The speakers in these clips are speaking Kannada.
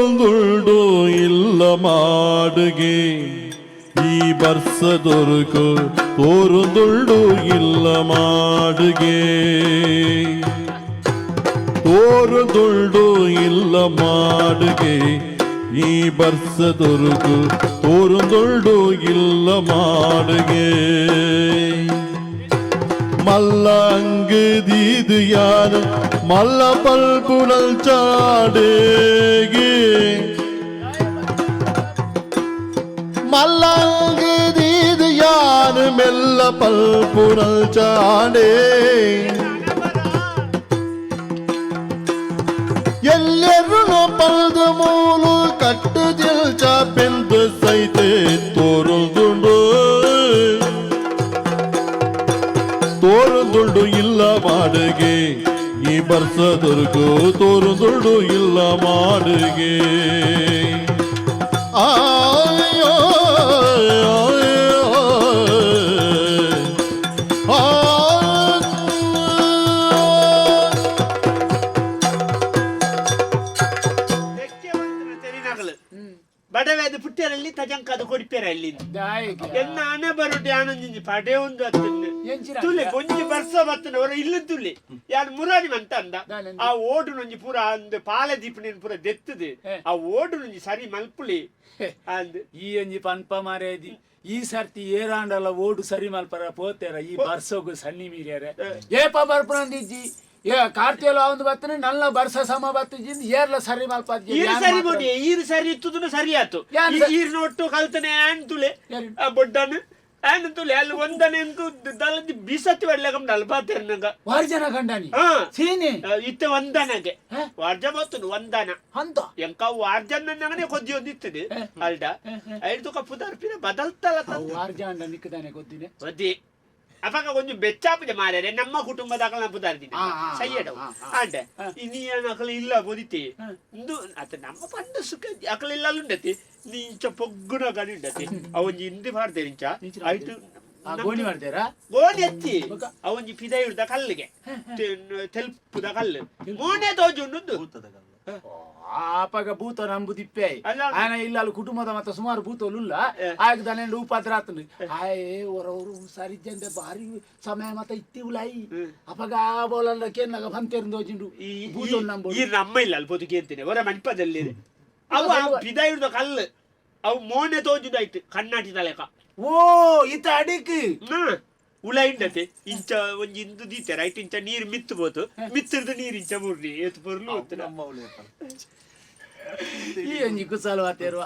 ತೋರುದುಳ್ಳು ಇಲ್ಲ ಮಾಡುಗೆ ಈ ಬರ್ಸದೊರ್ಗು ತೋರುದುಳ್ಳು ಇಲ್ಲ ಮಾಡುಗೆ ತೋರುದುಳ್ಳು ಇಲ್ಲ ಮಾಡುಗೆ ಈ ಬರ್ಸದೊರ್ಗು ತೋರುದುಳ್ಳು ಇಲ್ಲ ಮಾಡುಗೆ ಮಲ್ಲ ಅಂಗದೀದು ಯಾರು ಮಲ್ಲ ಪಲ್ಪುನಲ್ ಚಾಡೇಗೆ ಮಲ್ಲ ಅಂಗದೀದು ಯಾರು ಮೆಲ್ಲ ಪಲ್ಪುನಲ್ ಚಾಡೇ ಎಲ್ಲರೂ ಪಲ್ದ ಮೂಲು ಕಟ್ಟು ದಿಲ್ಚ ಬೆಂದು ಸೈತೆ ತೋರುದುಂಡು ತೋರುದುಳ್ಳು ಇಲ್ಲ ಮಾಡುಗೆ ಈ ಬರ್ಸದೊರ್ಗು ತೋರುದುಳ್ಳು ಇಲ್ಲ ಮಾಡುಗೆ ಆಯೋ ಬಡವೇದ ಪುಟ್ಟಿಯರಲ್ಲಿ ತಜಂಕಾದ ಕೊಡಿಪೇರಲ್ಲಿ ಎನ್ನ ಹಣೆ ಬರುದು ಯಾನೊಂಜಿ ಪಡೆ ಒಂದು ಹತ್ತನ್ನು ತುಲೆ ಒಂಜಿ ಬರ್ಸ ಬತ್ತನ ಅವರ ಇಲ್ಲ ತುಲೆ ಯಾರು ಮುರಾರಿ ಮಂತ ಅಂದ ಆ ಓಡು ನೊಂಜಿ ಪೂರ ಅಂದ್ ಪಾಲ ದೀಪಣಿನ ಪೂರ ದೆತ್ತದು ಆ ಓಡು ನೊಂಜಿ ಸರಿ ಮಲ್ಪುಳಿ ಅಂದ್ ಈ ಒಂಜಿ ಪನ್ಪ ಮಾರೇದಿ ಈ ಸರ್ತಿ ಏರಾಂಡಲ್ಲ ಓಡು ಸರಿ ಮಲ್ಪರ ಪೋತೇರ ಈ ಬರ್ಸೋಗು ಸಣ್ಣಿ ಮೀರ್ಯಾರೆ ಏಪ ಬರ್ಪನಂದಿಜ್ಜಿ ಕಾರ್ತಿಯಲ್ಲ ಒಂದು ಬತ್ತನೆ ನಲ್ಲ ಬರ್ಸ ಸಮ ಬತ್ತಿಜಿಂದ ಏರ್ಲ ಸರಿ ಮಲ್ಪದ್ದಿ ಈರು ಸರಿ ಬೋಡಿ ಈರು ಸರಿ ಇತ್ತುದು ಸರಿ ಆತು ಈರ್ನ ಒಟ್ಟು ಕಲ್ತನೆ ಆನ್ ತುಲೆ ಬೊಡ್ಡನು ಆನ್ ತುಲೆ ಅಲ್ಲಿ ಒಂದನೆ ಅಂತೂ ದಲದಿ ಬೀಸತ್ತಿ ಒಳ್ಳೆಗಂ ನಲ್ಬಾತೆರ್ನಗ ವಾರ್ಜನ ಗಂಡನಿ ಸೀನಿ ಇತ್ತೆ ಒಂದನಗೆ ವಾರ್ಜ ಬತ್ತನು ಒಂದನ ಅಂತ ಎಂಕ ವಾರ್ಜನನೆ ಕೊದ್ದಿ ಒಂದಿತ್ತದೆ ಅಲ್ಡ ಐದು ಕಪ್ಪು ದರ್ಪಿನ ಬದಲ್ತಲ್ಲ ವಾರ್ಜನ ನಿಕ್ಕದಾನೆ ಗೊತ್ತಿನೆ ಒದ್ದಿ ಅವಾಗ ಒಂದು ಬೆಚ್ಚಾಪದೆ ಮಾರ್ಯಾರೆ ನಮ್ಮ ಕುಟುಂಬದ ಅಕಲ ಪುದಾರ್ದಿನ ಸೈಯಡವು ಆಂಡೆ ಇನ್ನೇನು ಅಕಲ ಇಲ್ಲ ಬೋದಿತಿ ಇಂದು ಅತ ನಮ್ಮ ಪಂಡ ಸುಖ ಅಕಲ ಇಲ್ಲ ಉಂಡತಿ ನೀ ಇಂಚ ಪೊಗ್ಗುನ ಗಡಿ ಉಂಡತಿ ಅವೊಂಜಿ ಇಂದಿ ಮಾಡ್ತೇನೆ ಇಂಚ ಆಯ್ತು ಗೋಣಿ ಮಾಡ್ತೇರಾ ಗೋಣಿ ಎತ್ತಿ ಅವೊಂಜಿ ಪಿದ ಹಿಡ್ದ ಕಲ್ಲಿಗೆ ತೆಲ್ಪುದ ಕಲ್ಲು ಮೋನೆ ತೋಜು ಉಂಡು ಆಪಗ ಭೂತ ನಂಬುದಿಪ್ಪೆ ಆನ ಇಲ್ಲ ಅಲ್ಲಿ ಕುಟುಂಬದ ಮತ್ತ ಸುಮಾರು ಭೂತೋಲುಲ್ಲ ಆಗದಾನೆ ಉಪದ್ರ ಆತನು ಆಯ್ ಹೊರವರು ಸರಿಜಂದೆ ಬಾರಿ ಸಮಯ ಮತ್ತ ಇತ್ತಿ ಉಲಾಯಿ ಅಪಗ ಬೋಲಲ್ಲ ಕೇನಾಗ ಬಂತೇರ್ದು ಹೋಜಿಂಡು ಈ ಭೂತ ನಂಬು ಈ ನಮ್ಮ ಇಲ್ಲ ಅಲ್ಲಿ ಬದುಕಿ ಅಂತೀನಿ ಹೊರ ಮಂಟಪದಲ್ಲಿ ಅವು ಪಿದ ಹಿಡ್ದ ಕಲ್ಲು ಅವು ಮೋನೆ ತೋಜುದಾಯ್ತು ಕಣ್ಣಾಟಿ ತಲೆಕ ಓ ಇತ ಅಡಿಕ್ ಉಳ ಇಂಡತೆ ಇಂಚ ಒಂಜಿ ಇಂದು ದೀತೆ ರೈಟ್ ಇಂಚ ನೀರು ಮಿತ್ತು ಬೋದು ಮಿತ್ತಿರ್ದು ನೀರು ಇಂಚ ಮುರ್ರಿ ಏತ್ ಬರ್ಲು ಈ ಒಂಜಿ ಕುಸಲು ಆತೇರುವ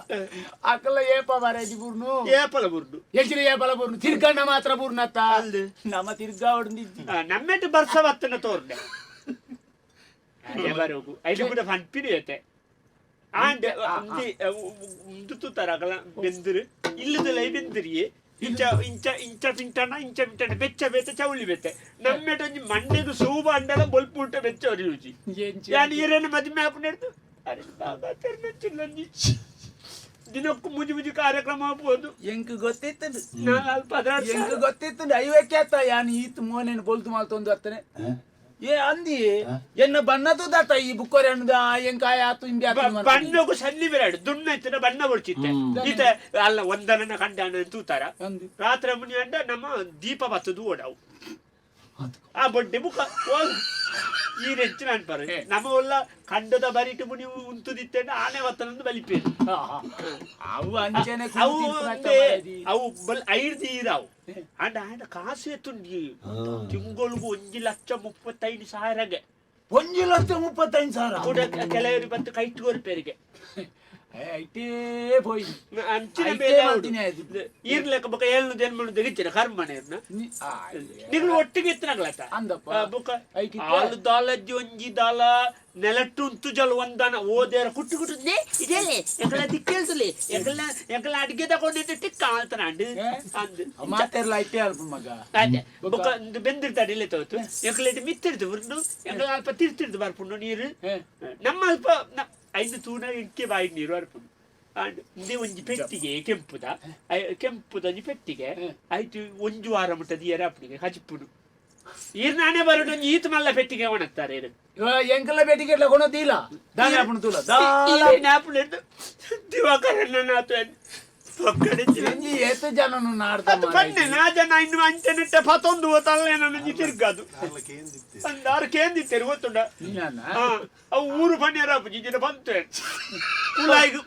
ಅಕಲ ಏಪ ಮಾರೇಜಿ ಬುರ್ನು ಏಪಲ ಬುರ್ಡು ಎಚ್ರಿ ಏಪಲ ಬುರ್ನು ತಿರ್ಗಣ್ಣ ಮಾತ್ರ ಬುರ್ನತ್ತ ನಮ್ಮ ತಿರ್ಗಾ ಹೊಡ್ದಿದ್ದಿ ನಮ್ಮೆಟ್ಟು ಬರ್ಸ ಬತ್ತನ ತೋರ್ಡೆ ಬರೋಗು ಐದು ಕೂಡ ಪಂಪಿನಿ ಐತೆ ಆಂಡೆ ಮುಂದು ತರಗಲ ಬೆಂದಿರು ಇಲ್ಲದಲ್ಲ ಬೆಂದಿರಿಯೇ ಇಂಚ ಇಂಚ ಇಂಚ ಪಿಂಟಣ ಇಂಚ ಪಿಂಟಣ ಬೆಚ್ಚ ಬೆಚ್ಚ ಚೌಳಿ ಬೆತ್ತೆ ನಮ್ಮೆಟ್ಟು ಒಂಜಿ ಮಂಡೆದು ಸೂಬ ಅಂಡಲ ಬೊಲ್ಪುಂಟ ಬೆಚ್ಚ ಒರಿಯುಜಿ ಯಾನ್ ಈರೇನು ಮದುವೆ ಹಾಪುನೆಡ್ದು ಅರೆ ಬಾಬಾ ತೆರ್ನಚ್ಚಿಲ್ಲಂಜಿ ದಿನಕ್ಕೂ ಮುಜಿ ಮುಜಿ ಕಾರ್ಯಕ್ರಮ ಆಗ್ಬೋದು ಎಂಕ್ ಗೊತ್ತಿತ್ತು ನಾನು ಅಲ್ಪ ಎಂಕ್ ಗೊತ್ತಿತ್ತು ಐವಕ್ಕೆ ಆತ ಯಾನ್ ಈತ್ ಮೋನೇನು ಬೋಲ್ತು ಮಾಲ್ತೊಂದು ಅತ್ತನೆ ಏ ಅಂದಿ ಎನ್ನ ಬಣ್ಣದು ದಾಟ ಈ ಬುಕ್ಕೋರೆ ಅನ್ನದ ಎಂಕಾಯ ಆತು ಇಂಡಿ ಬಣ್ಣಗೂ ಸನ್ನಿ ಬಿರಾಡು ದುಣ್ಣ ಇತ್ತಿನ ಬಣ್ಣ ಹೊಡ್ಚಿತ್ತೆ ಈತ ಅಲ್ಲ ಒಂದನ ಕಂಡ ತೂತಾರ ರಾತ್ರಿ ಮುನಿ ಅಂಡ ನಮ್ಮ ದೀಪ ಬತ್ತದು ಓಡವು ಆ ಬೊಡ್ಡೆ ಮುಖ ಈ ಹೆಚ್ಚಿನ ಅನ್ಪಾರ ನಮ್ಮ ಒಲ್ಲ ಕಂಡದ ಬರಿಟ್ಟು ಮುನಿ ಉಂತುದಿತ್ತೆ ಆನೆ ಒತ್ತನಂದು ಬಲಿಪೇರು ಅವು ಅಂಚೆನೆ ಅವು ಐದು ಈರಾವು ಅಂಡ ಆಂಡ ಕಾಸು ಎತ್ತುಂಡಿ ತಿಂಗಳಿಗೂ 1,35,000 1,35,000 ಕೂಡ ಕೆಲವರು ಬಂದು ಕೈ ತೋರ್ಪೇರಿಗೆ ಐಟೇ ಪೋಯಿ ಅಂಚಿನ ಬೇಲೆ ಈರ್ಲೆಕ್ಕ ಬೊಕ 7 ಜನ್ಮನು ತೆಗಿತೀರ ಕರ್ಮಣೆಯನ್ನ ನೀವು ಒಟ್ಟಿಗೆ ಇತ್ತನಾಗ್ಲತ್ತ ಅಂದಪ್ಪ ಬೊಕ ಆಲು ದಾಲಜ್ಜಿ ಒಂಜಿ ದಾಲ ನೆಲಟ್ಟು ಉಂತು ಜಲ್ ಒಂದನ ಓದೇರ ಕುಟ್ಟು ಕುಟ್ಟುದೇ ಇದೆಲೆ ಎಂಕಲ ದಿಕ್ಕೇಳ್ತಲೆ ಎಂಕಲ ಅಡಿಗೆ ತಗೊಂಡಿದ್ದು ಟಿಕ್ಕ ಆಳ್ತಾನ ಅಂದು ಮಾತೆರ್ಲ ಐಟೇ ಅಲ್ಪ ಮಗ ಅದೇ ಬೊಕ ಬೆಂದಿರ್ತಾಡೆ ಇಲ್ಲೇ ತೋತು ಎಂಕಲ ಮಿತ್ತಿರ್ದು ಬರ್ದು ಎಂಕಲ ಅಲ್ಪ ತಿರ್ತಿರ್ದು ಬರ್ಪುಂಡು ನೀರು ನಮ್ಮ ಅಲ್ಪ ಐದು ತೂಣ ಇಕ್ಕೆ ಬಾಯಿ ನೀರು ಅರ್ಪುಂಡು ಅಂದೆ ಒಂಜಿ ಪೆಟ್ಟಿಗೆ ಕೆಂಪುದ ಒಂಜಿ ಪೆಟ್ಟಿಗೆ ಆಯ್ತು ಒಂಜು ವಾರ ಮುಟ್ಟದ ಏರ ಅಪ್ಪನಿಗೆ ಹಚ್ಪುಡು ನಾನೇ ಬರೋದು ಈತ ಮಲ್ಲ ಪೆಟ್ಟಿಗೆ ಒಣಗ್ತಾರೆ ಎಂಕಲ್ಲ ಬೆಟ್ಟಿಗೆ ಎಟ್ಲ ಕೊನೋದಿಲ್ಲ ದಾನ ಆಪುಣ ತುಲ ಜ್ಞಾಪನ ದಿವಾಕರನ್ನ ಎತ್ತು ಜನನು ನಾಡ್ತಾ ಬನ್ನಿ ನಾ ಜನ ಇನ್ನು ಅಂಚೆನಿಟ್ಟ ಪತೊಂದು ತಲೆ ನನಗೆ ತಿರ್ಗದು ಅಂದಾರು ಕೇಂದಿತ್ತೇರು ಗೊತ್ತುಂಡ ಅವು ಊರು ಬನ್ನಿಯರಾಪು ಜಿಜಿನ ಬಂತು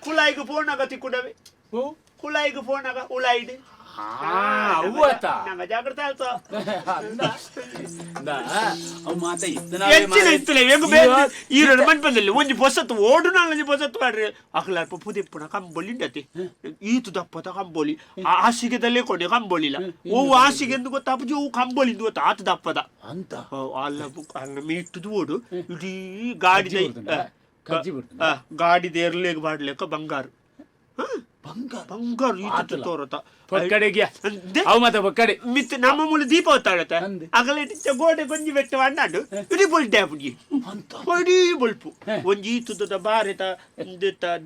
ಕುಲಾಯಿಗೆ ಫೋನ್ ಆಗ ತಿಕ್ಕೊಂಡವೆ ಕುಲಾಯಿಗೆ ಫೋನ್ ಆಗ ಉಳಾಯಿಡ್ ನಂಗೆ ಜಾಗ್ರತೆ ಆಯ್ತು ಈರೋಡು ಮನ್ಪದಲ್ಲಿ ಒಂಜಿ ಪೊಸತ್ತು ಓಡು ನಾಲ್ಕು ಪೊಸತ್ತು ಮಾಡ್ರಿ ಅಕ್ಲಾರ್ಪ ಪುದಿಪ್ಪುನ ಕಂಬೋಲಿಂಡತಿ ಈತು ದಪ್ಪದ ಕಂಬೋಲಿ ಹಾಸಿಗೆದಲ್ಲೇ ಕೊಡಿ ಕಂಬೋಲಿಲ್ಲ ಓ ಹಾಸಿಗೆ ಎಂದು ಗೊತ್ತಾಪು ಜೋ ಕಂಬೋಲಿಂದು ಗೊತ್ತಾ ಆತ ದಪ್ಪದ ಅಂತ ಅಲ್ಲ ಮೀಟುದು ಓಡು ಇಡೀ ಗಾಡಿದ ಗಾಡಿದ ಎರ್ಲೇಗ್ ಮಾಡ್ಲಿಕ್ಕ ಬಂಗಾರು ಬಂಗಾರು ಈತ ತೋರತ ಮಿತ್ ನಮ್ಮ ಮೂಲ ದೀಪ ಹೊತ್ತಾಡತ್ತ ಅಗಲ ಗೋಡೆ ಗೊಂಜಿ ಬೆಟ್ಟ ಅಣ್ಣಾಡು ಇಡೀ ಬೊಲ್ಟೆ ಪುಡಿ ಇಡೀ ಬೊಲ್ಪು ಒಂಜಿ ತುದ ಬಾರೆತ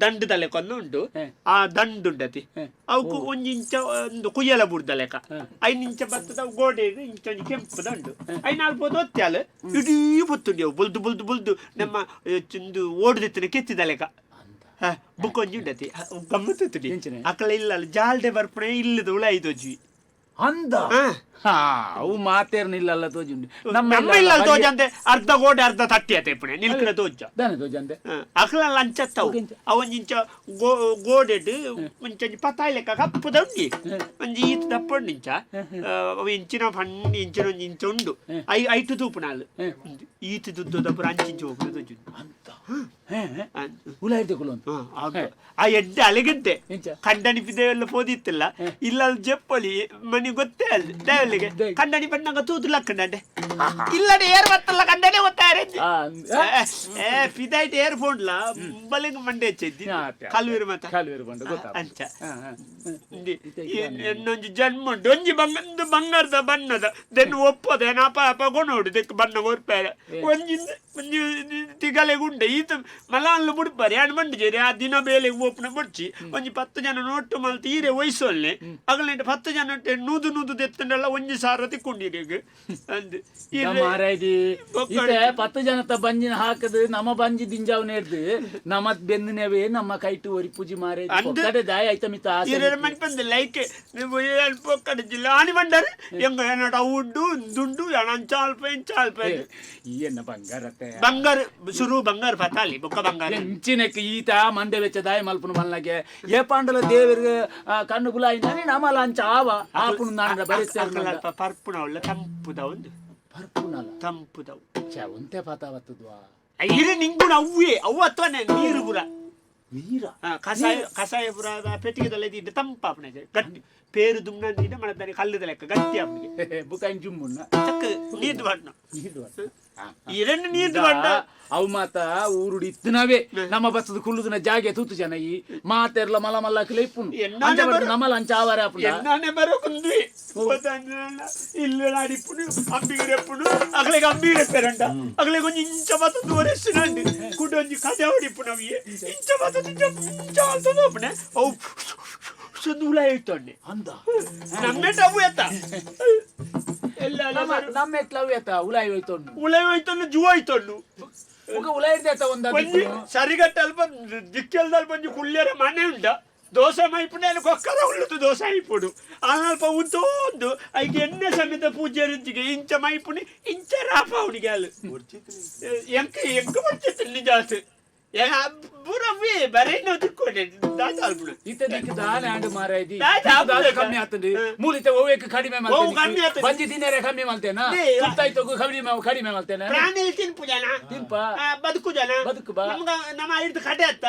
ದಂಡದಲೆ ಕೊಂದು ಉಂಟು ಆ ದಂಡುಂಡತಿ ಅವಕು ಒಂಜಿ ಇಂಚ ಒಂದು ಕುಯ್ಯಲ ಬುಡ್ದ ಲೆಕ್ಕ 5 ಇಂಚ ಬತ್ತದ ಗೋಡೆಗೆ ಇಂಚ ಒಂಜಿ ಕೆಂಪು ದಂಡು 5-4 ಒತ್ತಾಲ ಇಡೀ ಬೊತ್ತುಂಡಿ ಅವು ಬುಲ್ದು ಬುಲ್ದು ಬುಲ್ದು ನಮ್ಮ ಓಡದಿತ್ತಿನ ಕೆತ್ತಿದ ಲೆಕ್ಕ ಬುಕ್ಕೊಂಜಿ ಉಂಡತಿ ಗಮ್ಮತ್ತುಡಿ ಅಕ್ಕಳ ಇಲ್ಲ ಜಾಲ್ಡೆ ಬರ್ಪಣೆ ಇಲ್ಲದ ಉಳ ಐದೋಜಿ ಅಂದ ಅವು ಮಾತೇರ್ನಿಲ್ಲ ತೋಜುಂಡು ನಮ್ಮ ಇಲ್ಲ ತೋಜಂತೆ ಅರ್ಧ ಗೋಡೆ ಅರ್ಧ ತಟ್ಟಿಯತೆ ಪುಣೆ ನಿಲ್ಕನ ತೋಜ ತೋಜಂತೆ ಅಕ್ಕಳ ಲಂಚತ್ತವು ಅವೊಂಜಿಂಚ ಗೋಡೆಡ್ ಮುಂಚೊಂಜಿ ಪತಾಯಿ ಲೆಕ್ಕ ಕಪ್ಪುದ ಉಂಡಿ ಒಂಜಿ ಈತ ದಪ್ಪಂಡು ಇಂಚ ಅವು ಇಂಚಿನ ಪಂಡಿ ಇಂಚಿನ ಒಂಜಿ ಇಂಚ ಉಂಡು ಐಟು ತೂಪುನಾಲು ಈತ ದುದ್ದದ ಪುರ ಅಂಚಿಂಚ ಹೋಗುದು ತೋಜುಂಡು ಅಂತ ಆ ಎಡ್ಡೆ ಅಲೆಗಂತೆ ಕಂಡಣಿಪಿದೇವೆಲ್ಲ ಪೋದಿತ್ತಿಲ್ಲ ಇಲ್ಲ ಜಪ್ಪಲಿ ಮನಿ ಗೊತ್ತೇ ಅಲ್ಲ ದೇವಲ್ಲಿಗೆ ಕಂಡಣಿ ಬಣ್ಣಂಗ ತೂತು ಲಕ್ಕಂಡೆ ಇಲ್ಲಡೆ ಏರ್ ಬತ್ತಲ್ಲ ಕಂಡನೆ ಗೊತ್ತಾರೆ ಪಿದಾಯ್ತು ಏರ್ ಫೋನ್ಲ ಬಲಿಂಗ ಮಂಡೆ ಹೆಚ್ಚಿದ್ದಿ ಕಲ್ವೀರು ಮತ್ತ ಅಂಚ ಇನ್ನೊಂದು ಜನ್ಮ ಉಂಟು ಒಂಜಿ ಬಂಗಾರದ ಬಣ್ಣದ ದೆನ್ ಒಪ್ಪದೆ ನಾಪ ಗೊಂಡು ದೆಕ್ ಬಣ್ಣ ಕೊರ್ಪಾರೆ ಒಂಜಿ ತಿಗಲೆಗುಂಡೆ ಈತ ಮಲಾನ್ಲು ಬುಡ್ಪಾರೆ ಎರಡು ಮಂಡಿ ಜೇರಿ ಆ ದಿನ ಬೇಲೆ ಓಪನ ಬಡ್ಚಿ ಒಂಜಿ 10 ಜನ ನೋಟು ಮಲ್ ತೀರೆ ವಯಸ್ಸೊಲ್ಲೆ ಅಗಲಿಂಟ 10 ಜನ ನೂದು ದೆತ್ತಂಡೆಲ್ಲ ಒಂಜಿ ಸಾರ ತಿಕ್ಕೊಂಡಿರಿ ಅಂದು 10 ಜನತ ಬಂಜಿನ ಹಾಕದು ನಮ್ಮ ಬಂಜಿ ದಿಂಜಾವ್ ನೇರ್ದು ನಮ್ಮ ಬೆನ್ನಿನವೇ ನಮ್ಮ ಕೈಟು ಒರಿ ಪೂಜಿ ಮಾರೆ ದಾಯ ಆಯ್ತ ಮಿತ್ತ ಮನಿ ಬಂದ ಲೈಕ್ ಪೊಕ್ಕಡ ಜಿಲ್ಲ ಆನಿ ಬಂಡಾರೆ ಎಂಗ ಏನಟ ಉಡ್ಡು ದುಂಡು ಅಂಚಾಲ್ಪ ಇಂಚಾಲ್ಪ ಏನ ಬಂಗಾರ ಶುರು ಬಂಗಾರ ಪತಾಲಿ ಬೊಕ್ಕ ಬಂಗಾರ ಇಂಚಿನಕ್ಕೆ ಈತ ಮಂಡೆ ವೆಚ್ಚ ದಾಯ ಮಲ್ಪನ ಮಲ್ನಗೆ ಏ ಪಾಂಡಲ ದೇವರಿಗೆ ಕಣ್ಣು ಗುಲಾಯಿನ ನಮಲ ಅಂಚ ಆವ ಆಪುನು ನಾನ ಬರಿಸ್ತ ಪರ್ಪುಣ ಒಳ್ಳೆ ತಂಪುದ ಒಂದು ಪರ್ಪುನಲ ತಂಪುದವು ಒಂತೆ ಪಾತಾವತ್ತದ್ವಾ ಇರೆ ನಿಂಗುಣ ಅವ್ವೇ ಅವು ಅಥವಾನೆ ನೀರು ಪುರ ನೀರ ಕಸಾಯ ಪುರ ಪೆಟ್ಟಿಗೆದಲ್ಲ ಇದ್ದ ತಂಪಾಪನೆ ಗಟ್ಟಿ ಪೇರು ದುಮ್ನಂದಿನ ಮಳದಾನೆ ಕಲ್ಲದ ಲೆಕ್ಕ ಗಟ್ಟಿ ಅವನಿಗೆ ಬುಕಾಯಿನ್ ಜುಮ್ಮುನ್ನ ಚಕ್ಕ ನೀರ್ದು ಬಣ್ಣ ಎರಡು ನೀರ್ದು ಬಣ್ಣ ಅವು ಮಾತ ಊರುಡಿ ಇತ್ತನವೇ ನಮ್ಮ ಬತ್ತದ ಕುಲ್ಲುದಿನ ಜಾಗೆ ತೂತು ಜನ ಈ ಮಾತೆರ್ಲ ಮಲ ಮಲ್ಲ ಕ್ಲೇಪುನು ನಮಲ ಅಂಚ ಆವಾರ ಎನ್ನಾನೆ ಬರೋಕುಂದ್ವಿ ಇಲ್ಲ ಅಡಿಪ್ಪುನು ಅಂಬಿಗಿರೆಪ್ಪುನು ಅಗಲಿಗೆ ಅಂಬಿಗಿರೆಪ್ಪೆರಂಡ ಅಗಲಿಗೆ ಒಂಜಿ ಇಂಚ ಬತ್ತದ ಒರೆಸ್ಸಿನಂಡು ಕುಡೊಂಜಿ ಕದೆ ಹೊಡಿಪ್ಪುನು ಅವಿಯೇ ಇಂಚ ಬತ್ತದ ಇಂಚ ಅಂತದೋಪನೆ ಅವು ಸುಂದುಳ ಇಟ್ಟೊಂಡೆ ಅಂದ ನಮ್ಮೆಟ್ ಅವು ಎತ್ತ ನಮ್ಮ ಎಟ್ಲವು ಎತ್ತ ಉಲಾಯಿ ಹೋಯ್ತೊಂಡು ಜೂ ಹೋಯ್ತೊಂಡು ಉಲಾಯಿ ಒಂದ್ ಸರಿಗಟ್ಟ ಅಲ್ಪ ದಿಕ್ಕೆಲ್ದಲ್ಲಿ ಬಂದು ಕುಳ್ಳಿಯರ ಮನೆ ಉಂಟ ದೋಸೆ ಮೈಪುಣ ಕೊಕ್ಕರ ಉಳ್ಳದು ದೋಸೆ ಐಪುಡು ಅಲ್ಪ ಉಂಟು ಐಗೆ ಎಣ್ಣೆ ಸಮೇತ ಪೂಜೆ ರುಚಿಗೆ ಇಂಚ ಮೈಪುಣಿ ಇಂಚ ರಾಪ ಅವನಿಗೆ ಅಲ್ಲ ಎಂಕ ಬರ್ತಿತ್ತು ನಿಜಾಸ್ತಿ ಬುರವೇ ಬರೇನೋ ತಿಕ್ಕೊಂಡೆ ದಾತಾಲ್ಬಿಡು ಇತನಿಗೆ ದಾನ ಆಂಡು ಮಾರಾಯ್ದಿ ಕಮ್ಮಿ ಆಗ್ತದೆ ಮೂಲಿತ ಓವೇಕ ಕಡಿಮೆ ಮಾಡ್ತೇನೆ ಬಂಜಿ ತಿನ್ನರೆ ಕಮ್ಮಿ ಮಾಡ್ತೇನಾ ತುತ್ತಾಯ್ತು ಕಡಿಮೆ ಮಾಡ್ತೇನೆ ಪ್ರಾಣಿ ತಿನ್ಪು ಜನ ತಿನ್ಪ ಬದುಕು ಜನ ಬದುಕು ಬಾ ನಮ್ಮ ಹಿಡಿದು ಕಡೆ ಅತ್ತ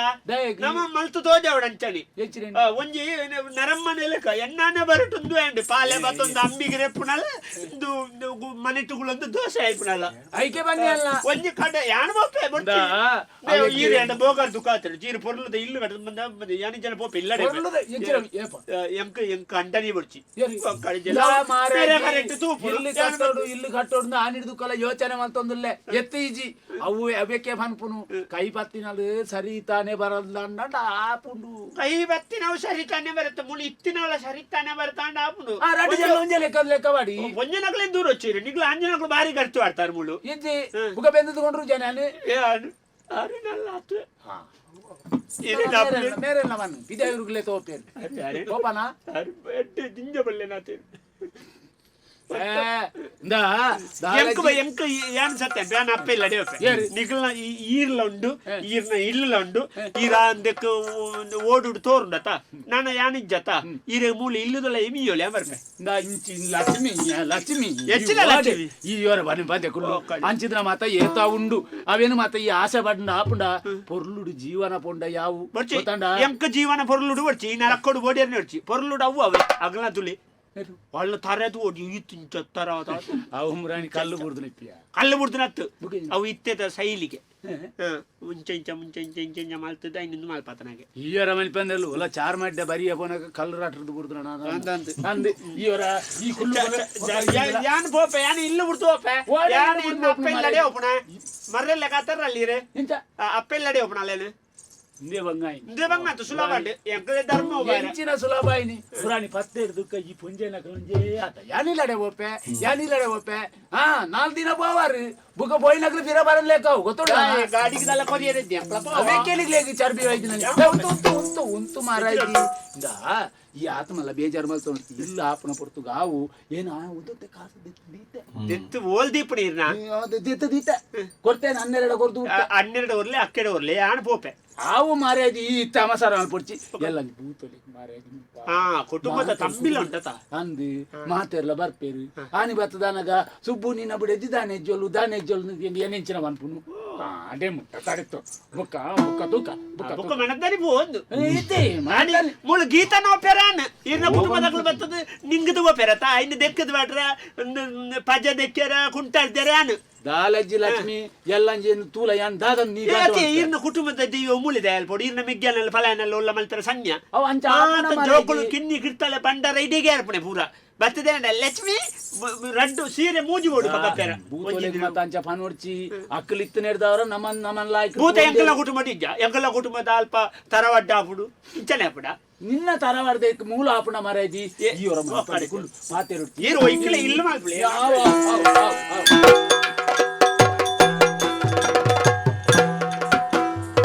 ನಮ್ಮ ಮಲ್ತು ತೋಜವಡ ಅಂಚನಿ ಒಂಜಿ ನರಮ್ಮನೆ ಲೆಕ್ಕ ಎಣ್ಣಾನೆ ಬರಟೊಂದು ಅಂಡು ಪಾಲೆ ಬತ್ತೊಂದು ಅಂಬಿಗೆ ರೆಪ್ಪುನಲ್ಲ ಮನೆಟುಗಳೊಂದು ದೋಸೆ ಆಯ್ಪುನಲ್ಲ ಐಕೆ ಬನ್ನಿ ಅಲ್ಲ ಒಂಜಿ ಕಡೆ ಯಾಣ ಬಪ್ಪೆ ಚೀರೆ ಅಂಡ ಬೋಗಾರ್ ದುಕಾತರು ಚೀರೆ ಪೊರ್ಲದ ಇಲ್ಲು ಕಟ್ಟ ಬಂದ ಯಾನಿ ಜನ ಪೋಪ ಇಲ್ಲಡೆ ಎಂಕ ಅಂಡನಿ ಬಡ್ಚಿ ಇಲ್ಲು ಕಟ್ಟೋಡು ಆನಿಡ್ದು ಕಲ ಯೋಚನೆ ಮಾಡ್ತೊಂದುಲ್ಲೆ ಎತ್ತೀಜಿ ಅವು ಅವಕ್ಕೆ ಮನ್ಪುನು ಕೈ ಬತ್ತಿನಲ್ ಸರಿ ತಾನೇ ಬರಲ್ಲ ಆಪುಂಡು ಕೈ ಬತ್ತಿನವು ಸರಿ ತಾನೇ ಬರುತ್ತೆ ಮುಳಿ ಇತ್ತಿನವಳ ಸರಿ ತಾನೇ ಬರ್ತಾಂಡ ಆಪುಂಡು ಲೆಕ್ಕ ಮಾಡಿ ಒಂಜನಕ್ಲೆ ದೂರ వచ్చిరు ನಿಗ್ಲ ಅಂಜನಕ್ಲು ಬಾರಿ ಖರ್ಚು ಆಡ್ತಾರೆ ಮುಳು ಇಜ್ಜಿ ಬುಗ ಬೆಂದುಕೊಂಡ್ರು ಜನ ಅರಿನಲ್ಲ ಮೇರೆ ಮನ್ ವಿದೇವ್ರುಗ್ಲೆ ತೋಪೇರು ತೋಪನ ಜಿಂಜ ಬಲ್ಲೆ ನಾತೇರು ಸತ್ಯ ಬ್ಯಾನ್ ಅಪ್ಪ ಇಲ್ಲ ನಿಗಲ್ನ ಈರ್ಲ ಉಂಡು ಈರ್ನ ಇಲ್ಲ ಉಂಡು ಈರ ಅಂದಕ್ಕ ಓಡುಡು ತೋರುಂಡತ ನಾನು ಯಾನಿಜ್ಜತ ಈರ ಮೂಲೆ ಇಲ್ಲದಲ್ಲ ಎಮಿಯೋಲೆ ಬರ್ಪೆ ಲಕ್ಷ್ಮಿ ಲಕ್ಷ್ಮಿ ಹೆಚ್ಚಿನ ಲಕ್ಷ್ಮಿ ಈ ಯೋರ ಬನ್ನಿ ಬಂದೆ ಕುಳ್ಳು ಅಂಚಿದ್ರ ಮಾತ ಏತಾ ಉಂಡು ಅವೇನು ಮಾತ ಈ ಆಸೆ ಬಡ್ಡ ಆಪುಂಡ ಪೊರ್ಲುಡು ಜೀವನ ಪೊಂಡ ಯಾವು ಎಂಕ ಜೀವನ ಪೊರ್ಲುಡು ಬಡ್ಚಿ ನರಕ್ಕೋಡು ಬೋಡಿಯರ್ನ ಬಡ್ಚಿ ಪೊರ್ಲುಡು ಅವು ಅವೇ ಅಗಲ ತುಳಿ వాళ్ళ తరదు ఓడి ఇత్తర అవు మురాని కళ్ళు బుర్దునప్పియ కళ్ళు బుర్దునత్తు అవు ఇత్తేత శైలిಗೆ ಮುಂಚೆ ಮಾಲ್ತದ ಇನ್ನೊಂದು ಮಾಲ್ಪಾತನಾಗೆ ಈವರ ಮನೆ ಪಂದೆಲ್ಲು ಒಲ ಚಾರ್ ಮಾಡ್ದೆ ಬರಿಯ ಪೋನಕ ಕಲ್ಲು ರಾಟ್ರದ್ದು ಬುರ್ದುನ ಅಂದೆ ಈವರ ಈ ಕುಲ್ಲು ಯಾನ್ ಪೋಪೆ ಯಾನ್ ಇಲ್ಲ ಬುರ್ತು ಪೋಪೆ ಯಾನ್ ಇನ್ನ ಅಪ್ಪೆಲ್ಲಡೆ ಓಪನ ಮರ್ರೆಲ್ಲ ಕಾತರಲ್ಲಿ ರೇ ಇಂತ ಅಪ್ಪೆಲ್ಲಡೆ ಓಪನ ಅಲ್ಲೇನೆ ఇందే బంగాయి సులభండి ఎంకదే ధర్మం ఎంచిన సులభాయిని పురాని పత్తేడు దుక్క ఈ పుంజేన కొంజే అత యానిలడే ఓపే ఆ 4 ದಿನ పోవారు బుక పోయినట్లు ఫిరబరం లేక ಗೊತ್ತೋಡ ಗಾಡಿಗೆ ದಲ್ಲ ಕೊದಿಯರೆ ದೆಂಪ್ಲ ಅವೇಕೆಲಿಗೆ ಲೇಗಿ ಚರ್ಬಿ ಹೋಯ್ತಿನ ಉಂತು ಮಾರಾಯಿತಿ ಇಂದ ಈ ಆತ್ಮಲ್ಲ ಬೇಜಾರು ಮಾಡ್ತೊಂಡು ಇಲ್ಲ ಆಪನ ಪೊರ್ತು ಗಾವು ಏನ ಉದ್ದತೆ ಕಾಸು ದೆತ್ತು ಓಲ್ ದೀಪನಿ ಇರ್ನ ದೀತ ಕೊಡ್ತೇನೆ 12 ಕೊರ್ದು 12 ಒರ್ಲೆ ಅಕ್ಕೆಡೆ ಒರ್ಲೆ ಯಾನ್ ಪೋಪೆ ಆವು ಮಾರಾಯಿತಿ ಈ ತಮಸಾರ ಪೊಡ್ಚಿ ಎಲ್ಲ ಬೂತಲಿ ಮಾರಾಯಿತಿ ಕುಟುಂಬದ ತಂಬಿಲ ಉಂಟತ ಅಂದು ಮಾತೆರ್ಲ ಬರ್ಪೇರು ಆನಿ ಬತ್ತದನಗ ಸುಬ್ಬು ನಿನ್ನ ಬಿಡದಿ ದಾನೆ ಜೊಲ್ಲು ಏನೆಂಚಿನ ಮನ್ಪುನು ಅದೇ ಮುಟ್ಟ ಕಡೆತ್ತು ಬುಕ್ಕ ಬುಕ್ಕ ಮನದರಿ ಬೋಂದು ಇತ್ತೆ ಮಾಡಿ ಮುಳು ಗೀತ ನೋಪೆರಾನ ಇರ್ನ ಕುಟುಂಬದಗಳು ಬತ್ತದ ನಿಂಗದು ಓಪೆರತ ಇನ್ನು ದೆಕ್ಕದ ಬಾಟ್ರ ಪಜ ದೆಕ್ಕೆರ ಕುಂಟಾಡ್ದೆರಾನು ದಾಲಜ್ಜಿ ಲಕ್ಷ್ಮಿ ಎಲ್ಲಂಜೇನು ತೂಲ ಯಾನ್ ದಾದನ್ ನೀ ಇರ್ನ ಕುಟುಂಬದ ದೈವ ಮೂಲಿದೆ ಅಲ್ಪೋಡಿ ಇರ್ನ ಮಿಗ್ಗನಲ್ಲ ಫಲಾನಲ್ಲ ಒಲ್ಲ ಮಲ್ತರ ಸನ್ಯ ಅವ ಅಂಚ ಜೋಕುಳು ಕಿನ್ನಿ ಕಿರ್ತಲೆ ಬಂಡರ ಇಡಿಗೆ ಅರ್ಪಣೆ ಪೂರ ಬರ್ತದೆ ಲಕ್ಷ್ಮಿ ರಡ್ಡು ಸೀರೆ ಮೂಜಿ ಓಡು ಪಕ್ಕಪೇರ ಅಂಚ ಫನ್ ಹೊಡ್ಚಿ ಅಕ್ಕಲ್ ಇತ್ತು ನೆಡ್ದವ್ರ ನಮನ್ ಲಾಯ್ಕ್ ಭೂತ ಎಂಕಲ ಕುಟುಂಬ ಇಜ್ಜ ಎಂಕಲ ಕುಟುಂಬದ ಅಲ್ಪ ತರವಡ್ಡ ಆಪುಡು ಇಂಚನೆ ಆಪುಡ ನಿನ್ನ ತರವಡ್ದ ಮೂಲ ಆಪುಣ ಮರೈದಿ ಈವರ ಮಾತಾಡಿಕೊಂಡು ಮಾತೇರು ಏರು ಇಕ್ಕಲೆ ಇಲ್ಲ ಮಾಡ್ಬಿಡಿ